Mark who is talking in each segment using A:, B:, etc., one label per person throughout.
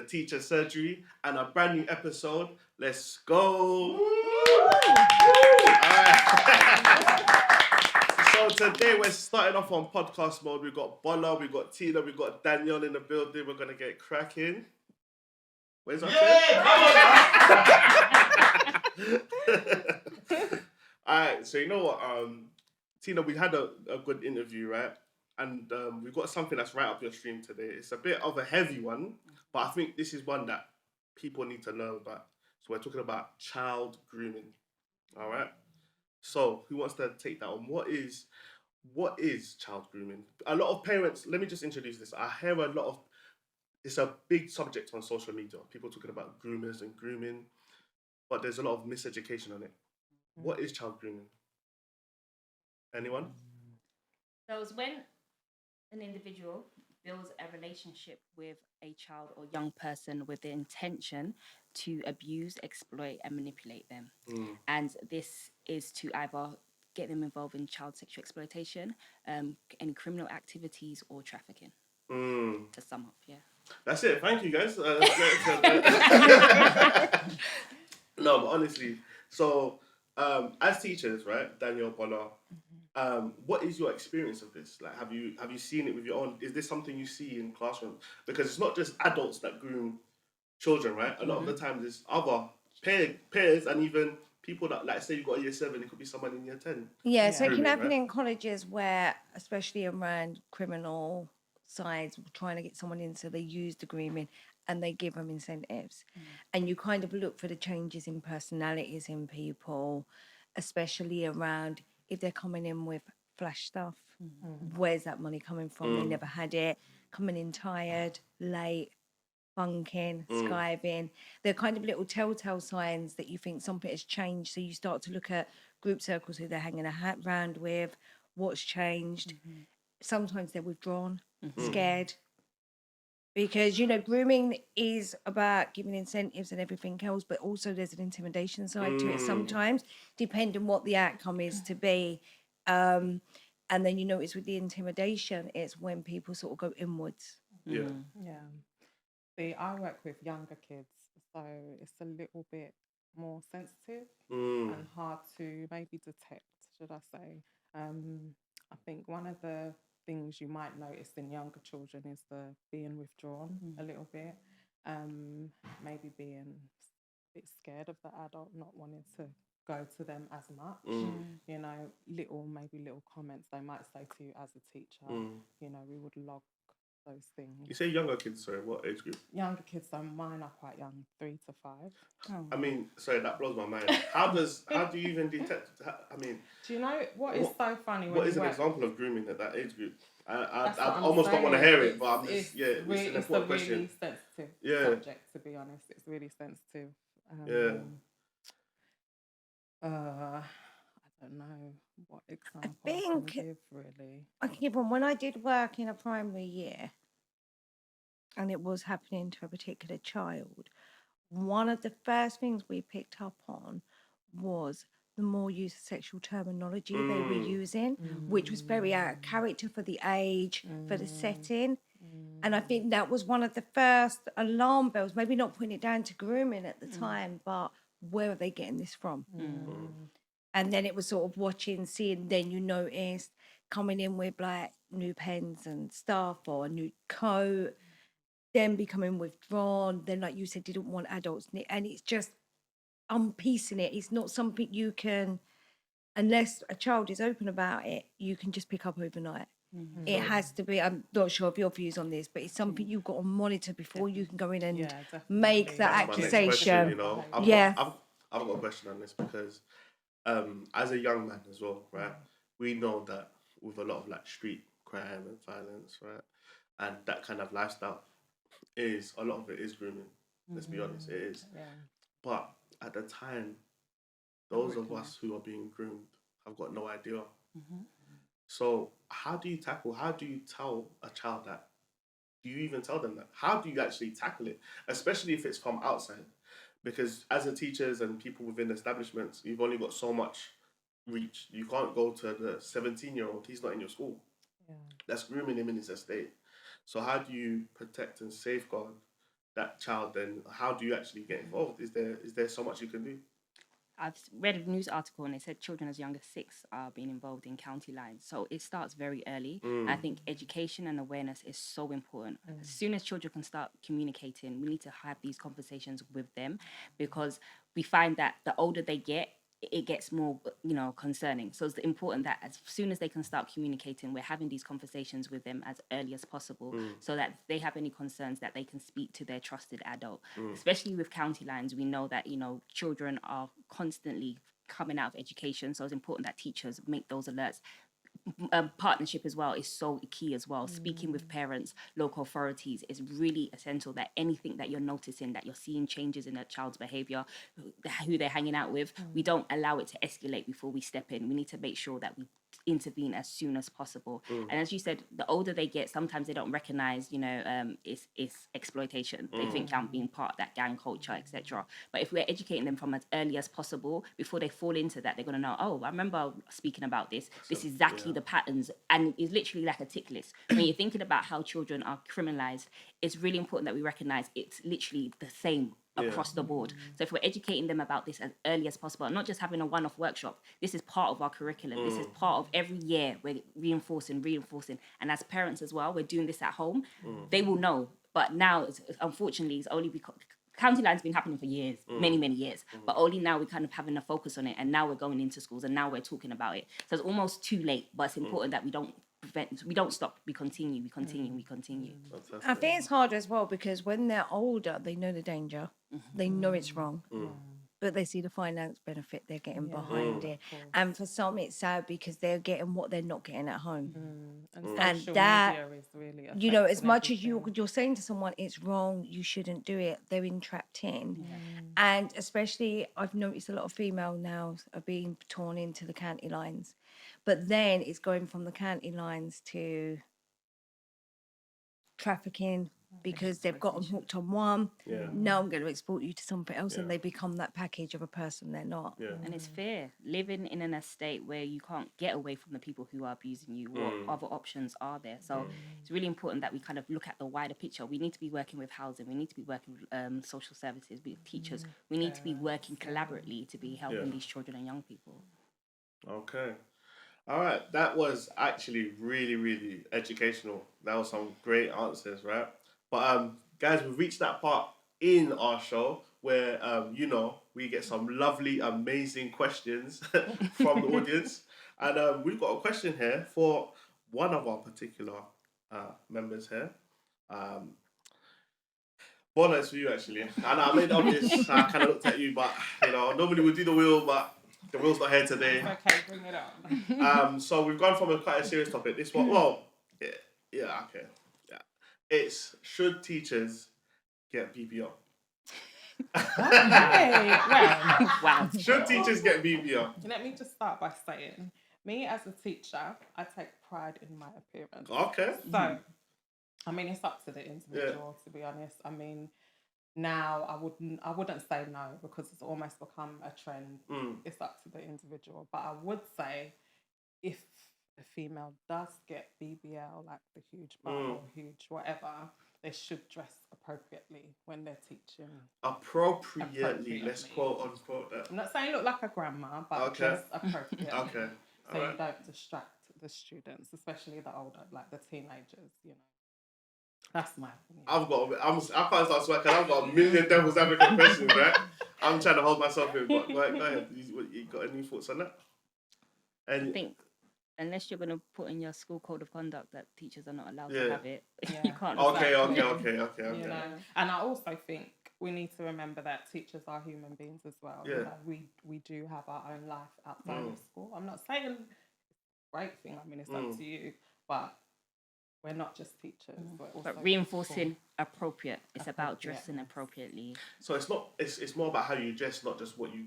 A: to Teacher Surgery and a brand new episode. Let's go! So today we're starting off on podcast mode. We've got Bola, we've got Tina, we've got Danielle in the building. We're gonna get cracking. Where's our Alright, so you know what, Tina, we had a good interview, right? And we've got something that's right up your stream today. It's a bit of a heavy one, but I think this is one that people need to know about. So we're talking about child grooming. All right. So who wants to take that on? What is child grooming? A lot of parents. Let me just introduce this. I hear a lot of. It's a big subject on social media. People talking about groomers and grooming, but there's a lot of miseducation on it. What is child grooming? Anyone?
B: So it's when an individual builds a relationship with a child or young person with the intention to abuse, exploit, and manipulate them. And this is to either get them involved in child sexual exploitation, any criminal activities, or trafficking. To sum up, yeah.
A: That's it. Thank you, guys. No, but honestly, so as teachers, right, Danielle, Bola, what is your experience of this? Like, have you seen it with your own? Is this something you see in classrooms? Because it's not just adults that groom children, right? A lot of the times it's other peers and even people that, like, say you've got a year 7, it could be someone in year 10.
C: Yeah, so it can happen
A: right?
C: in colleges where, especially around criminal sides, trying to get someone in, so they use the grooming and they give them incentives. And you kind of look for the changes in personalities in people, especially around if they're coming in with flash stuff. Where's that money coming from? They never had it. Coming in tired, late, bunking, skiving. They're kind of little telltale signs that you think something has changed. So you start to look at group circles, who they're hanging around with, what's changed. Sometimes they're withdrawn, scared. Because, you know, grooming is about giving incentives and everything else, but also there's an intimidation side to it sometimes, depending what the outcome is to be. And then you notice with the intimidation, it's when people sort of go inwards.
A: Yeah.
D: See, I work with younger kids, so it's a little bit more sensitive and hard to maybe detect, should I say. I think one of the things you might notice in younger children is the being withdrawn a little bit, maybe being a bit scared of the adult, not wanting to go to them as much. You know, little comments they might say to you as a teacher. You know, we would log those things.
A: You say younger kids, sorry, what age group?
D: Younger kids, so mine are quite young, 3 to 5.
A: I mean, sorry, that blows my mind. How do you even detect? I mean,
D: do you know what is so funny?
A: What is an example of grooming at that age group? I
D: almost
A: don't want to hear it, but I'm just,
D: it's
A: it's an important question.
D: Really sensitive subject, to be honest. It's really sensitive. I don't know what example I can give, really.
C: I can give one. When I did work in a primary year and it was happening to a particular child, one of the first things we picked up on was the more use of sexual terminology they were using, which was very out of character for the age, for the setting. And I think that was one of the first alarm bells, maybe not putting it down to grooming at the time, but where are they getting this from? And then it was sort of seeing, then you noticed coming in with like new pens and stuff or a new coat, then becoming withdrawn, then like you said, didn't want adults. And it's just unpiecing it. It's not something you can, unless a child is open about it, you can just pick up overnight. It has to be, I'm not sure of your views on this, but it's something you've got to monitor before you can go in and make that accusation.
A: You know, I've got a question on this because as a young man as well, right, we know that with a lot of like street crime and violence, right, and that kind of lifestyle, a lot of it is grooming. Let's be honest, it is. But at the time, those of us who are being groomed have got no idea. So how do you tell a child that? Do you even tell them that? How do you actually tackle it? Especially if it's from outside. Because as a teachers and people within establishments, you've only got so much reach. You can't go to the 17-year-old, he's not in your school. That's grooming him in his estate. So how do you protect and safeguard that child, then how do you actually get involved? Is there so much you can do?
B: I've read a news article and they said children as young as 6 are being involved in county lines. So it starts very early. I think education and awareness is so important. As soon as children can start communicating, we need to have these conversations with them, because we find that the older they get, it gets more, concerning. So it's important that as soon as they can start communicating, we're having these conversations with them as early as possible, so that if they have any concerns, that they can speak to their trusted adult. Especially with county lines, we know that, children are constantly coming out of education. So it's important that teachers make those alerts. Partnership as well is so key as well. Speaking with parents, local authorities is really essential, that anything that you're noticing, that you're seeing changes in a child's behavior, who they're hanging out with, we don't allow it to escalate before we step in. We need to make sure that we intervene as soon as possible. And as you said, the older they get, sometimes they don't recognize, it's exploitation. They think I'm being part of that gang culture, etc. But if we're educating them from as early as possible, before they fall into that, they're going to know, oh, I remember speaking about this. This is exactly the patterns. And it's literally like a tick list. When you're thinking about how children are criminalized, it's really important that we recognize it's literally the same across the board. So if we're educating them about this as early as possible, and not just having a one-off workshop, this is part of our curriculum. This is part of every year we're reinforcing. And as parents as well, we're doing this at home. They will know. But now, unfortunately, it's only because county line's been happening for years, many years. But only now we're kind of having a focus on it, and now we're going into schools, and now we're talking about it. So it's almost too late, but it's important that we don't stop. We continue.
A: Fantastic.
C: I think it's harder as well because when they're older, they know the danger. They know it's wrong. But they see the finance benefit they're getting behind it. And for some, it's sad because they're getting what they're not getting at home.
D: And social media is really
C: as much as you're saying to someone, it's wrong, you shouldn't do it, they're entrapped in. And especially, I've noticed a lot of female now are being torn into the county lines. But then it's going from the county lines to trafficking, because they've gotten hooked on one. Now I'm going to export you to something else, and they become that package of a person they're not.
B: And it's fair. Living in an estate where you can't get away from the people who are abusing you, what other options are there? So it's really important that we kind of look at the wider picture. We need to be working with housing. We need to be working with social services, with teachers. We need to be working collaboratively to be helping these children and young people.
A: Okay. All right. That was actually really, really educational. That was some great answers, right? But guys, we've reached that part in our show where we get some lovely, amazing questions from the audience, and we've got a question here for one of our particular members here. Bono, it's for you actually, and I made obvious. I kind of looked at you, but normally we do the wheel, but the wheel's not here today.
D: Okay, bring it on.
A: So we've gone from quite a serious topic. This one, okay. It's, should teachers get BBL?
D: Okay, well,
B: Wow.
A: Should teachers get BBL?
D: let me just start by saying, me as a teacher, I take pride in my appearance.
A: Okay.
D: So, I mean, it's up to the individual, to be honest. I mean, now I wouldn't say no, because it's almost become a trend. It's up to the individual. But I would say, if a female does get BBL, like the huge bum or huge whatever, they should dress appropriately when they're teaching.
A: Appropriately, let's quote unquote that.
D: I'm not saying look like a grandma, but dress appropriately.
A: Okay.
D: So you don't distract the students, especially the older, like the teenagers, That's my opinion.
A: I can't start sweating. I've got a million devil's advocate questions, right? I'm trying to hold myself in, but go ahead. You got any thoughts on that?
B: I think unless you're going to put in your school code of conduct that teachers are not allowed to have it, you can't.
A: Okay.
D: And I also think we need to remember that teachers are human beings as well.
A: Yeah.
D: We do have our own life outside of school. I'm not saying it's a great thing. I mean, it's up to you, but we're not just teachers.
B: But reinforcing appropriate. It's about dressing appropriately.
A: So it's not. It's more about how you dress, not just what you.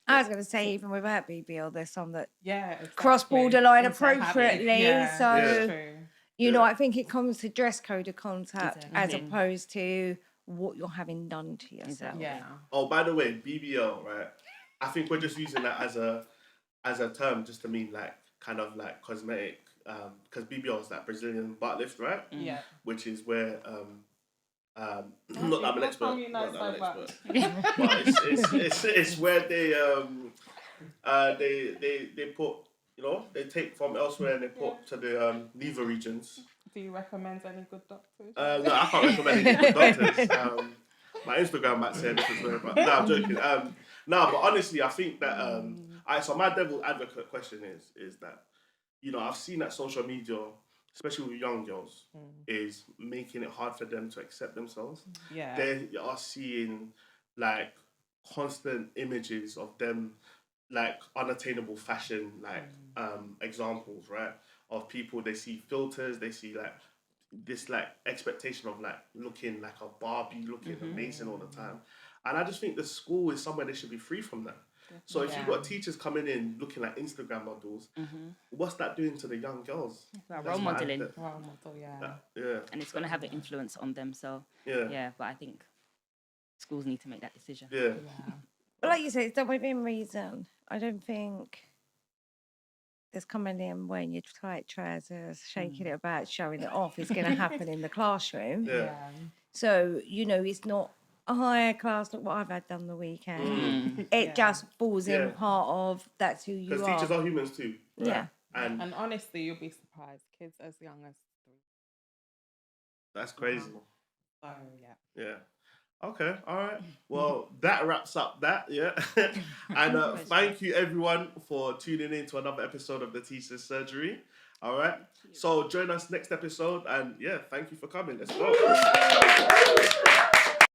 C: I was going to say, even without BBL, there's some that
D: exactly.
C: cross borderline appropriately.
D: Yeah,
C: so,
D: that's true.
C: I think it comes to dress code of contact as opposed to what you're having done to yourself.
B: Exactly.
D: Yeah.
A: Oh, by the way, BBL, right? I think we're just using that as a term just to mean kind of like cosmetic, because BBL is that Brazilian butt lift, right?
D: Yeah.
A: Which is where Not that I'm an
D: How
A: expert.
D: come you know
A: Not that I'm
D: so
A: an
D: much?
A: expert. But it's where they put, you know, they take from elsewhere and they put to the neither regions.
D: Do you recommend any good doctors?
A: No, I can't recommend any good doctors. My Instagram might say this as well, but no, I'm joking. No, but honestly, I think that so my devil advocate question is that, you know, I've seen that social media, especially with young girls, is making it hard for them to accept themselves.
D: Yeah.
A: They are seeing like constant images of them, like unattainable fashion, like examples, right? Of people, they see filters, they see like this like expectation of like looking like a Barbie, looking amazing all the time. And I just think the school is somewhere they should be free from that. So if you've got teachers coming in looking like Instagram models, what's that doing to the young girls?
B: About role modeling.
D: Role model, yeah.
A: Yeah.
B: And it's going to have an influence on them. So,
A: Yeah.
B: but I think schools need to make that decision.
A: Yeah.
C: But like you said, it's done within reason. I don't think there's coming in wearing your tight trousers, shaking it about, showing it off is going to happen in the classroom.
A: Yeah.
C: So, you know, it's not a higher class, look what I've had done the weekend. It just falls in part of that's who you are.
A: Because teachers are humans too. Right?
C: Yeah.
A: And
D: honestly, you'll be surprised. Kids as young as 3.
A: that's crazy.
D: So,
A: Yeah. Okay, all right. Well, that wraps up that, yeah. And thank you everyone for tuning in to another episode of the Teacher's Surgery. All right. So join us next episode, and yeah, thank you for coming. Let's go.